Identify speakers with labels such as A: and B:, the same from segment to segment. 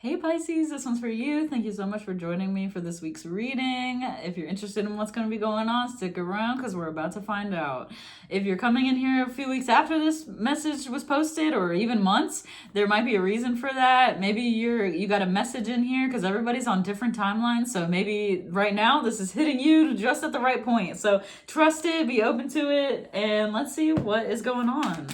A: Hey Pisces, this one's for you. Thank you so much for joining me for this week's reading. If you're interested in what's going to be going on, stick around because we're about to find out. If you're coming in here a few weeks after this message was posted, or even months, there might be a reason for that. Maybe you got a message in here because everybody's on different timelines. So maybe right now this is hitting you just at the right point. So trust it, be open to it, and let's see what is going on.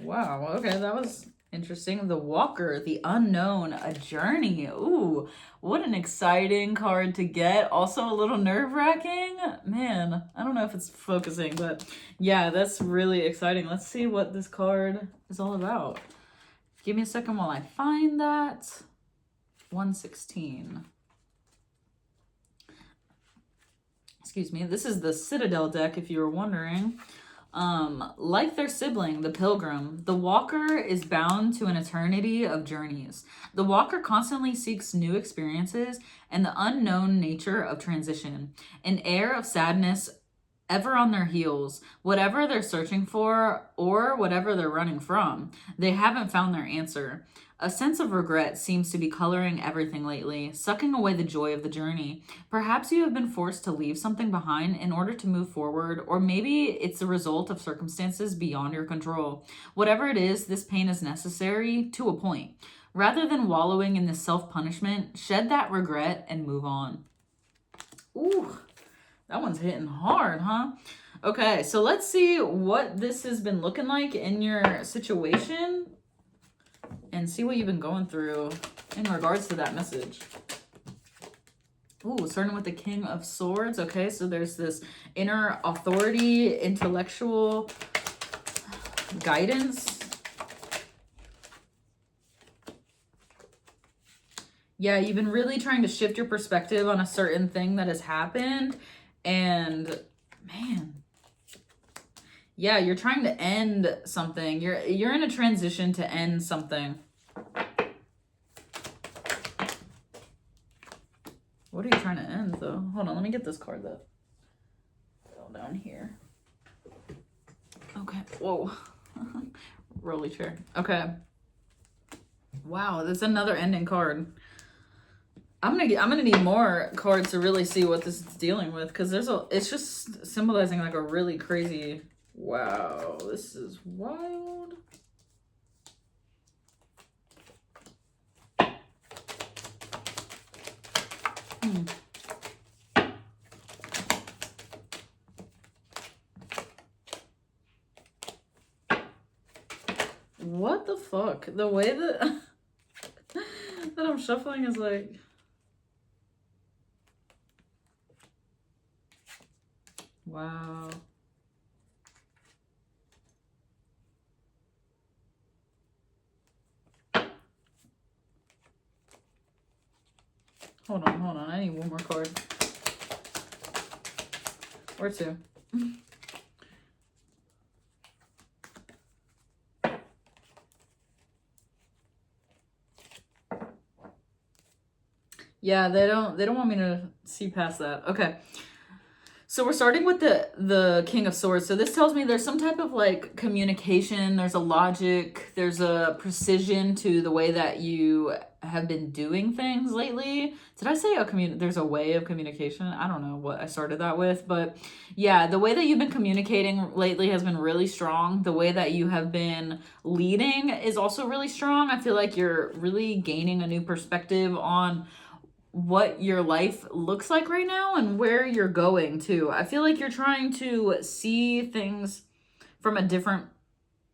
A: Wow, okay, that was interesting. The Walker, the Unknown, a journey. Ooh, what an exciting card to get. Also a little nerve-wracking. Man, I don't know if it's focusing, but yeah, that's really exciting. Let's see what this card is all about. Give me a second while I find that. 116. Excuse me. This is the Citadel deck, if you were wondering. Like their sibling, the Pilgrim, the Walker is bound to an eternity of journeys. The Walker constantly seeks new experiences and the unknown nature of transition, an air of sadness ever on their heels. Whatever they're searching for or whatever they're running from, they haven't found their answer. A sense of regret seems to be coloring everything lately, sucking away the joy of the journey. Perhaps you have been forced to leave something behind in order to move forward, or maybe it's the result of circumstances beyond your control. Whatever it is, this pain is necessary to a point. Rather than wallowing in this self-punishment, shed that regret and move on. Ooh, that one's hitting hard, huh? Okay, so let's see what this has been looking like in your situation and see what you've been going through in regards to that message. Ooh, starting with the King of Swords. Okay, so there's this inner authority, intellectual guidance. Yeah, you've been really trying to shift your perspective on a certain thing that has happened. And man, yeah, you're trying to end something. You're in a transition to end something. What are you trying to end, though? Hold on, let me get this card, though. Go down here. Okay. Whoa. Rolly chair. Okay. Wow, that's another ending card. I'm gonna need more cards to really see what this is dealing with, because it's just symbolizing like a really crazy. Wow, this is wild. What the fuck? The way that that I'm shuffling is like, wow. Hold on. I need one more card. Or two. Yeah, they don't want me to see past that. Okay. So we're starting with the King of Swords. So this tells me there's some type of like communication, there's a logic, there's a precision to the way that you have been doing things lately. Did I say there's a way of communication? I don't know what I started that with, but yeah, the way that you've been communicating lately has been really strong. The way that you have been leading is also really strong. I feel like you're really gaining a new perspective on what your life looks like right now and where you're going to. I feel like you're trying to see things from a different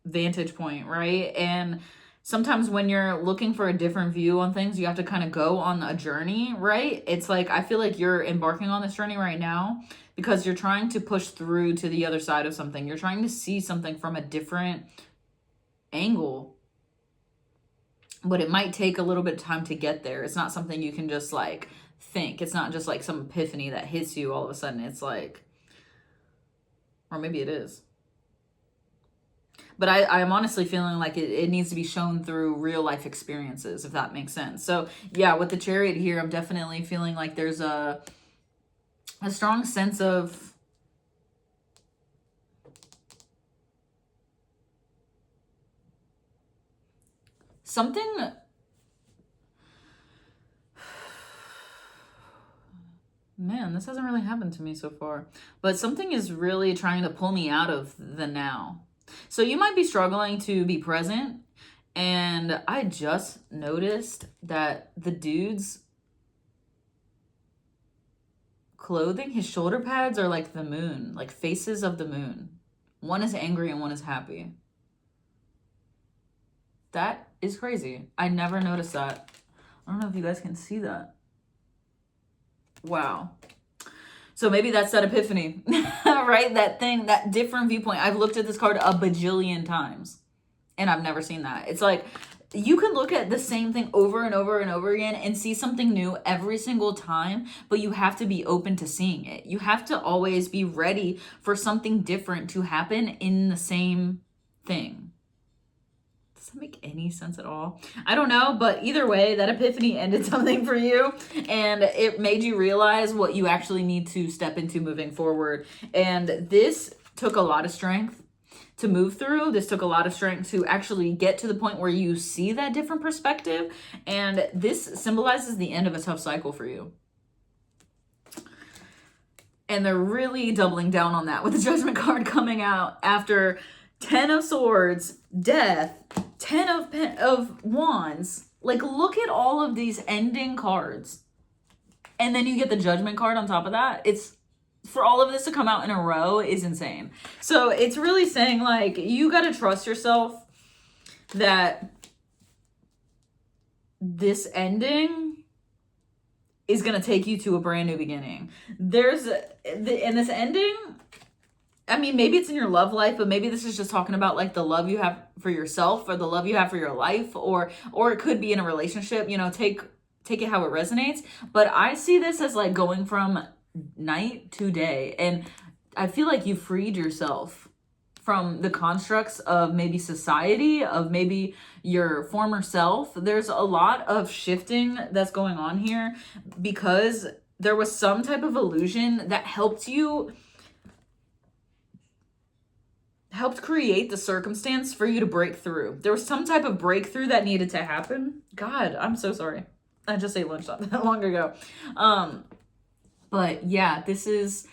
A: vantage point, right? And sometimes when you're looking for a different view on things, you have to kind of go on a journey, right? It's like, I feel like you're embarking on this journey right now because you're trying to push through to the other side of something. You're trying to see something from a different angle. But it might take a little bit of time to get there. It's not something you can just like think. It's not just like some epiphany that hits you all of a sudden. It's like, or maybe it is. But I'm honestly feeling like it needs to be shown through real life experiences, if that makes sense. So yeah, with the Chariot here, I'm definitely feeling like there's a strong sense of something Man, this hasn't really happened to me so far. But something is really trying to pull me out of the now. So you might be struggling to be present. And I just noticed that the dude's clothing, his shoulder pads are like the moon, like faces of the moon. One is angry and one is happy. That is crazy. I never noticed that. I don't know if you guys can see that. Wow. So maybe that's that epiphany, right? That thing, that different viewpoint. I've looked at this card a bajillion times and I've never seen that. It's like you can look at the same thing over and over and over again and see something new every single time, but you have to be open to seeing it. You have to always be ready for something different to happen in the same thing. Does that make any sense at all? I don't know, but either way, that epiphany ended something for you and it made you realize what you actually need to step into moving forward. And this took a lot of strength to move through. This took a lot of strength to actually get to the point where you see that different perspective. And this symbolizes the end of a tough cycle for you. And they're really doubling down on that with the Judgment card coming out after 10 of Swords, Death, 10 of Wands. Like, look at all of these ending cards. And then you get the Judgment card on top of that. It's, for all of this to come out in a row is insane. So it's really saying, like, you got to trust yourself that this ending is going to take you to a brand new beginning. In this ending, I mean, maybe it's in your love life, but maybe this is just talking about like the love you have for yourself or the love you have for your life, or it could be in a relationship, you know, take it how it resonates. But I see this as like going from night to day. And I feel like you freed yourself from the constructs of maybe society, of maybe your former self. There's a lot of shifting that's going on here because there was some type of illusion that helped create the circumstance for you to break through. There was some type of breakthrough that needed to happen. God, I'm so sorry. I just ate lunch not that long ago. But yeah, this is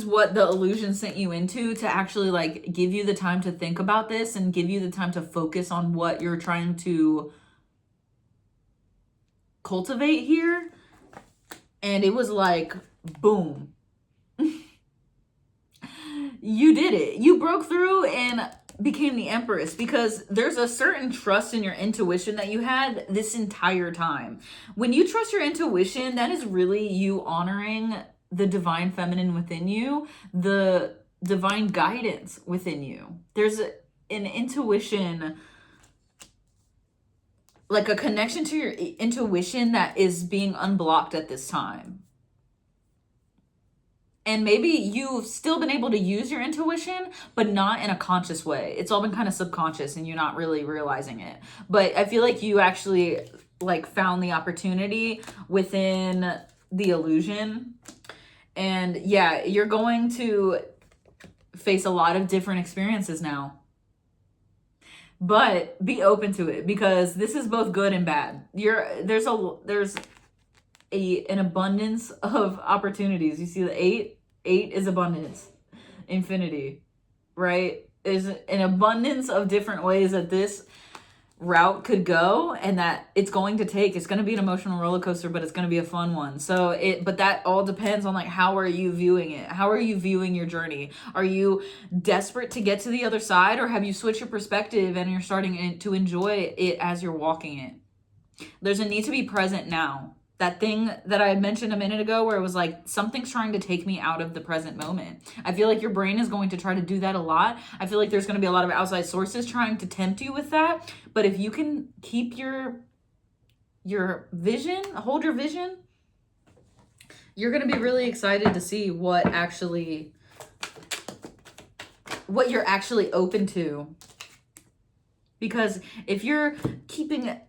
A: what the illusion sent you into, to actually like give you the time to think about this and give you the time to focus on what you're trying to cultivate here. And it was like, boom. You did it. You broke through and became the Empress, because there's a certain trust in your intuition that you had this entire time. When you trust your intuition, that is really you honoring the divine feminine within you, the divine guidance within you. There's an intuition, like a connection to your intuition that is being unblocked at this time. And maybe you've still been able to use your intuition, but not in a conscious way. It's all been kind of subconscious and you're not really realizing it. But I feel like you actually like found the opportunity within the illusion. And yeah, you're going to face a lot of different experiences now. But be open to it, because this is both good and bad. There's an abundance of opportunities. You see the 8 is abundance, infinity, right? There's an abundance of different ways that this route could go, and that it's going to be an emotional roller coaster, but it's going to be a fun one. But that all depends on like, how are you viewing it? How are you viewing your journey? Are you desperate to get to the other side, or have you switched your perspective and you're starting to enjoy it as you're walking it? There's a need to be present now. That thing that I mentioned a minute ago, where it was like, something's trying to take me out of the present moment. I feel like your brain is going to try to do that a lot. I feel like there's going to be a lot of outside sources trying to tempt you with that. But if you can keep your vision, hold your vision, you're going to be really excited to see what you're actually open to. Because if you're keeping it,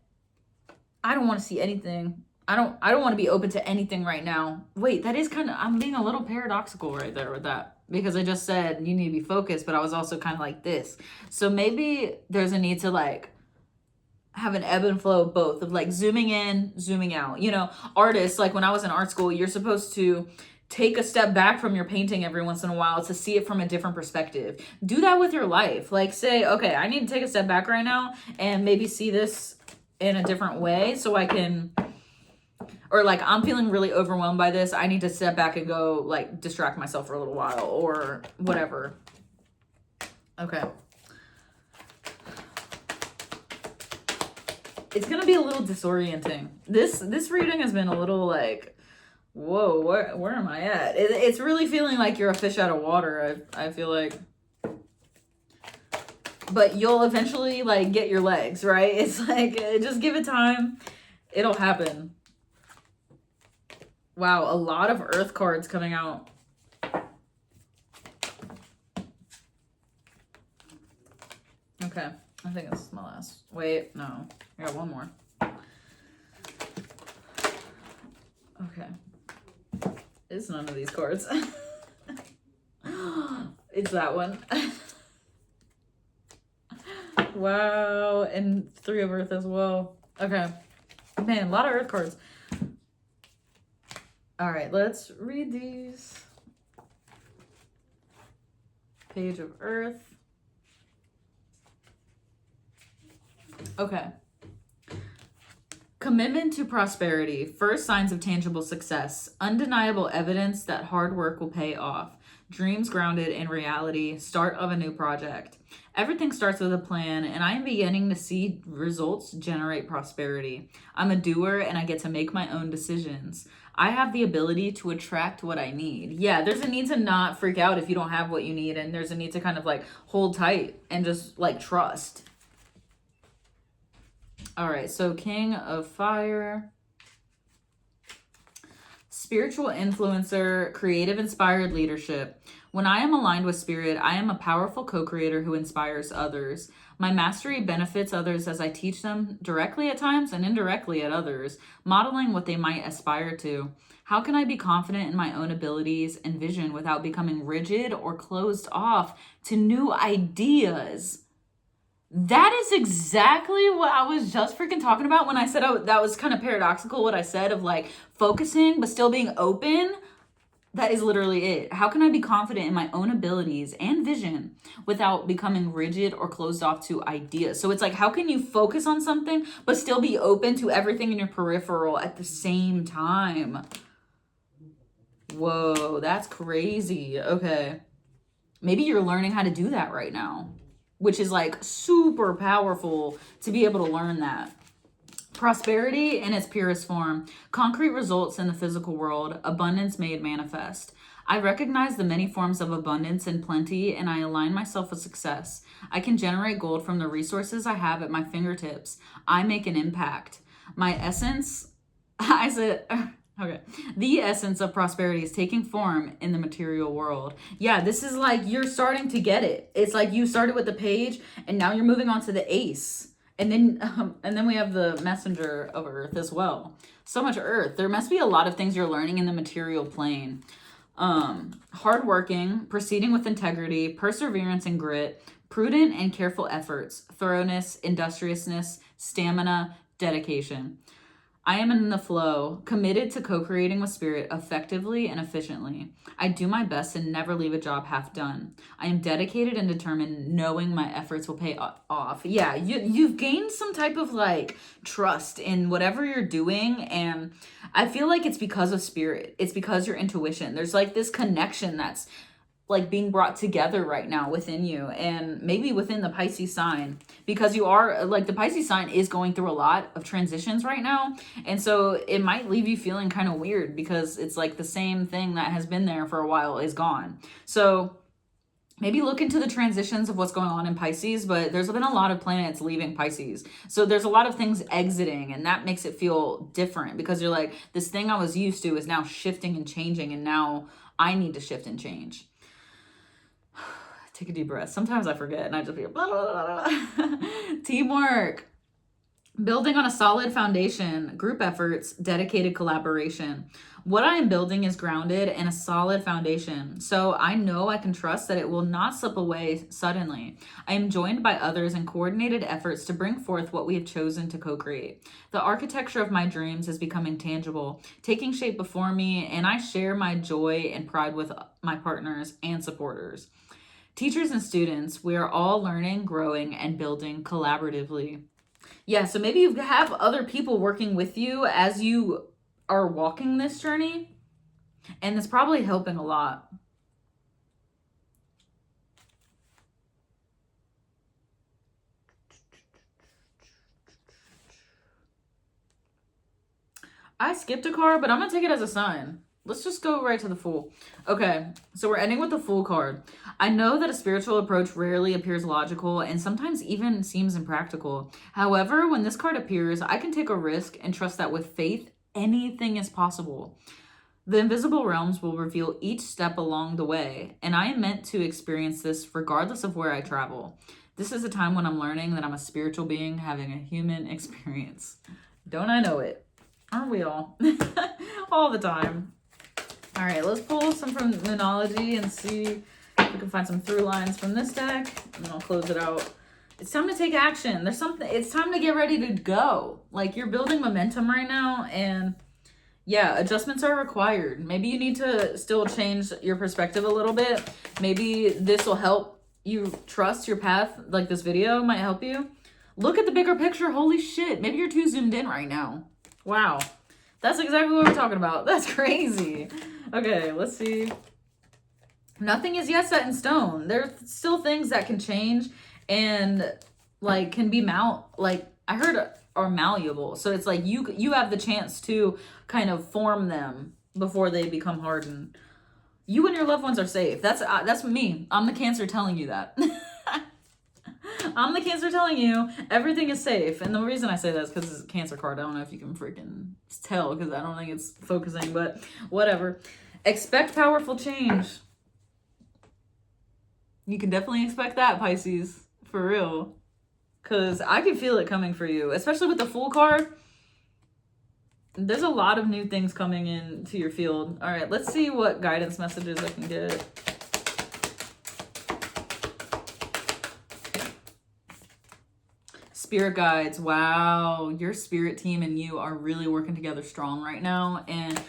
A: I don't want to see anything. I don't want to be open to anything right now. Wait, that is kind of, I'm being a little paradoxical right there with that, because I just said you need to be focused, but I was also kind of like this. So maybe there's a need to like have an ebb and flow of both, of like zooming in, zooming out. You know, artists, like when I was in art school, you're supposed to take a step back from your painting every once in a while to see it from a different perspective. Do that with your life. Like say, okay, I need to take a step back right now and maybe see this in a different way so I can, or like I'm feeling really overwhelmed by this. I need to step back and go like distract myself for a little while or whatever. Okay. It's gonna be a little disorienting. This reading has been a little like, whoa, where am I at? It's really feeling like you're a fish out of water. I feel like, but you'll eventually like get your legs, right? It's like just give it time, it'll happen. Wow, a lot of earth cards coming out. Okay, I think this is my last. Wait, no, I got one more. Okay, it's none of these cards. It's that one. Wow, and 3 of Earth as well. Okay, man, a lot of Earth cards. All right, let's read these. Page of Earth. Okay. Commitment to prosperity. First signs of tangible success. Undeniable evidence that hard work will pay off. Dreams grounded in reality. Start of a new project. Everything starts with a plan, and I am beginning to see results generate prosperity. I'm a doer, and I get to make my own decisions. I have the ability to attract what I need. Yeah, there's a need to not freak out if you don't have what you need, and there's a need to kind of like hold tight and just like trust. All right, so King of Fire. Spiritual influencer, creative inspired leadership. When I am aligned with spirit, I am a powerful co-creator who inspires others. My mastery benefits others as I teach them directly at times and indirectly at others, modeling what they might aspire to. How can I be confident in my own abilities and vision without becoming rigid or closed off to new ideas? That is exactly what I was just freaking talking about when I said that was kind of paradoxical, what I said of like focusing but still being open. That is literally it. How can I be confident in my own abilities and vision without becoming rigid or closed off to ideas? So it's like, how can you focus on something but still be open to everything in your peripheral at the same time? Whoa, that's crazy. Okay. Maybe you're learning how to do that right now, which is like super powerful to be able to learn that. Prosperity in its purest form, concrete results in the physical world, abundance made manifest. I recognize the many forms of abundance and plenty, and I align myself with success. I can generate gold from the resources I have at my fingertips. I make an impact. My essence, okay. The essence of prosperity is taking form in the material world. Yeah, this is like you're starting to get it. It's like you started with the page and now you're moving on to the ace. And then we have the messenger of Earth as well. So much Earth. There must be a lot of things you're learning in the material plane. Hardworking, proceeding with integrity, perseverance and grit, prudent and careful efforts, thoroughness, industriousness, stamina, dedication. I am in the flow, committed to co-creating with spirit effectively and efficiently. I do my best and never leave a job half done. I am dedicated and determined, knowing my efforts will pay off. Yeah, you've gained some type of like trust in whatever you're doing, and I feel like it's because of spirit. It's because your intuition. There's like this connection that's like being brought together right now within you, and maybe within the Pisces sign, because you are like, the Pisces sign is going through a lot of transitions right now, and so it might leave you feeling kind of weird because it's like the same thing that has been there for a while is gone. So maybe look into the transitions of what's going on in Pisces, but there's been a lot of planets leaving Pisces. So there's a lot of things exiting, and that makes it feel different because you're like, this thing I was used to is now shifting and changing, and now I need to shift and change. Take a deep breath. Sometimes I forget and I just be blah, blah, blah, blah. Teamwork. Building on a solid foundation, group efforts, dedicated collaboration. What I am building is grounded in a solid foundation, so I know I can trust that it will not slip away suddenly. I am joined by others in coordinated efforts to bring forth what we have chosen to co-create. The architecture of my dreams is becoming tangible, taking shape before me, and I share my joy and pride with my partners and supporters. Teachers and students, we are all learning, growing, and building collaboratively. Yeah, so maybe you have other people working with you as you are walking this journey, and it's probably helping a lot. I skipped a card, but I'm going to take it as a sign. Let's just go right to the Fool. Okay, so we're ending with the Fool card. I know that a spiritual approach rarely appears logical and sometimes even seems impractical. However, when this card appears, I can take a risk and trust that with faith, anything is possible. The invisible realms will reveal each step along the way, and I am meant to experience this regardless of where I travel. This is a time when I'm learning that I'm a spiritual being having a human experience. Don't I know it? Aren't we all? All the time. All right, let's pull some from Moonology and see if we can find some through lines from this deck, and then I'll close it out. It's time to take action. There's something, it's time to get ready to go. Like, you're building momentum right now, and yeah, adjustments are required. Maybe you need to still change your perspective a little bit. Maybe this will help you trust your path. Like, this video might help you. Look at the bigger picture. Holy shit. Maybe you're too zoomed in right now. Wow. That's exactly what we're talking about. That's crazy. Okay, let's see. Nothing is yet set in stone. There's still things that can change and like can be I heard are malleable. So it's like you have the chance to kind of form them before they become hardened. You and your loved ones are safe. That's me. I'm the Cancer telling you that. I'm the Cancer telling you everything is safe. And the reason I say that is because it's a Cancer card. I don't know if you can freaking tell because I don't think it's focusing, but whatever. Expect powerful change. You can definitely expect that, Pisces. For real. Because I can feel it coming for you. Especially with the Fool card. There's a lot of new things coming into your field. All right, let's see what guidance messages I can get. Spirit guides. Wow. Your spirit team and you are really working together strong right now. And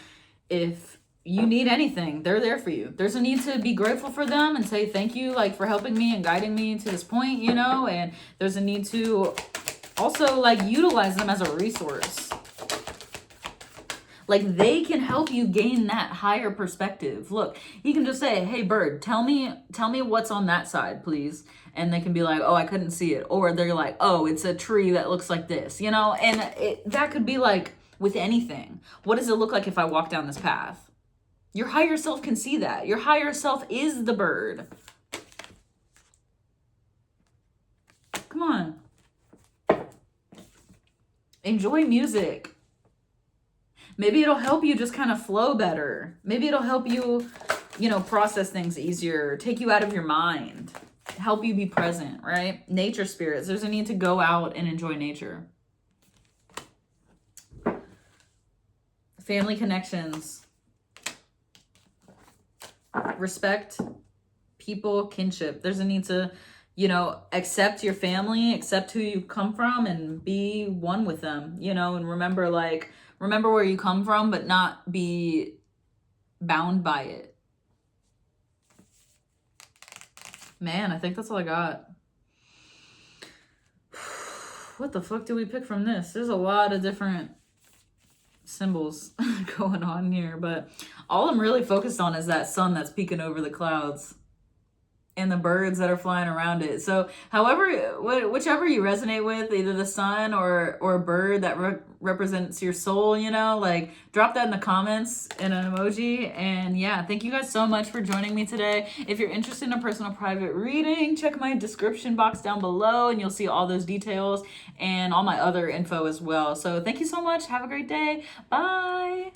A: if you need anything, they're there for you. There's a need to be grateful for them and say thank you, like, for helping me and guiding me to this point, you know, and there's a need to also like utilize them as a resource. Like, they can help you gain that higher perspective. Look, you can just say, hey, bird, tell me what's on that side, please. And they can be like, oh, I couldn't see it. Or they're like, oh, it's a tree that looks like this, you know? And that could be like with anything. What does it look like if I walk down this path? Your higher self can see that. Your higher self is the bird. Come on. Enjoy music. Maybe it'll help you just kind of flow better. Maybe it'll help you, you know, process things easier, take you out of your mind, help you be present, right? Nature spirits. There's a need to go out and enjoy nature. Family connections. Respect, people, kinship. There's a need to, you know, accept your family, accept who you come from, and be one with them, you know, and remember where you come from, but not be bound by it. Man, I think that's all I got. What the fuck did we pick from this? There's a lot of different symbols going on here, but all I'm really focused on is that sun that's peeking over the clouds and the birds that are flying around it. So whichever you resonate with, either the sun or a bird that represents your soul, you know, like, drop that in the comments in an emoji. And yeah, thank you guys so much for joining me today. If you're interested in a personal private reading, check my description box down below and you'll see all those details and all my other info as well. So thank you so much. Have a great day. Bye.